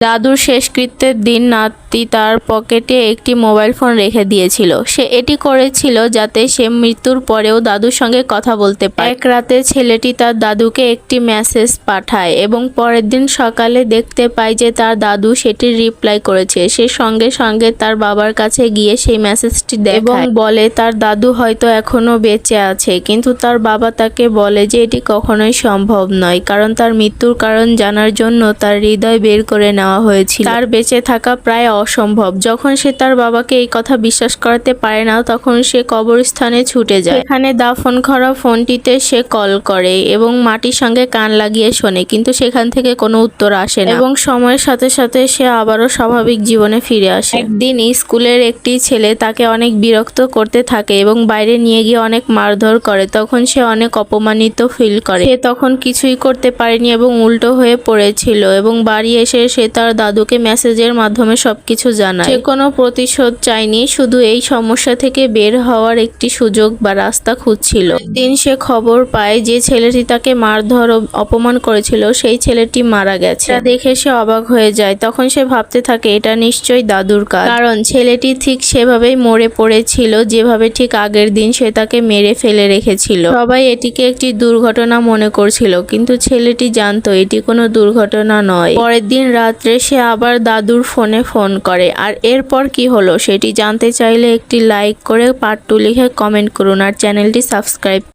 দাদুর শেষকৃত্যের দিন নাতি তার পকেটে একটি মোবাইল ফোন রেখে দিয়েছিল। সে এটি করেছিল যাতে সে মৃত্যুর পরেও দাদুর সঙ্গে কথা বলতে পারে। এক রাতে ছেলেটি তার দাদুকে একটি মেসেজ পাঠায় এবং পরের দিন সকালে দেখতে পায় যে তার দাদু সেটির রিপ্লাই করেছে। সে সঙ্গে সঙ্গে তার বাবার কাছে গিয়ে সেই মেসেজটি দেখায় এবং বলে তার দাদু হয়তো এখনো বেঁচে আছে, কিন্তু তার বাবা তাকে বলে যে এটি কখনোই সম্ভব নয়, কারণ তার মৃত্যুর কারণ জানার জন্য তার হৃদয় বের করে নেওয়া হয়েছিল। তার বেঁচে থাকা প্রায় অসম্ভব। যখন সে তার বাবাকে এই কথা বিশ্বাস করাতে পারে না, তখন সে কবরস্থানে ছুটে যায়। এখানে দাফন করা ফোনটিতে সে কল করে এবং মাটির সঙ্গে কান লাগিয়ে শোনে, কিন্তু সেখান থেকে কোনো উত্তর আসে না এবং সময়ের সাথে সাথে সে আবারও স্বাভাবিক জীবনে ফিরে আসে। একদিন স্কুলের একটি ছেলে তাকে অনেক বিরক্ত করতে থাকে এবং বাইরে নিয়ে গিয়ে অনেক মারধর করে। তখন সে অনেক অপমানিত ফিল করে। সে তখন কিছুই করতে পারেনি এবং উল্টো হয়ে পড়েছিল এবং বাড়ি এসে সে তার দাদুকে মেসেজের মাধ্যমে সবকিছু জানায়। সে কোনো প্রতিশোধ চায়নি, শুধু এই সমস্যা থেকে বের হওয়ার একটি সুযোগ বা রাস্তা খুঁজছিল। একদিন সে খবর পায় যে ছেলেটি তাকে মারধর ও অপমান করেছিল সেই ছেলেটি মারা গেছে। এটা দেখে সে অবাক হয়ে যায়। তখন সে ভাবতে থাকে এটা নিশ্চয়ই দাদুর কাজ, কারণ ছেলেটি ঠিক সেভাবেই মরে পড়েছিল যেভাবে ঠিক আগের দিন সে তাকে মেরে ফেলে রেখেছিল। সবাই এটিকে একটি দুর্ঘটনা মনে করছিল, কিন্তু ছেলেটি জানতো এটি কোনো দুর্ঘটনা নয়। পরের দিন রাত্রে সে আবার দাদুর ফোনে ফোন করে, আর এরপর কি হলো সেটি জানতে চাইলে একটি লাইক করে পার্ট 2 লিখে কমেন্ট করুন আর চ্যানেলটি সাবস্ক্রাইব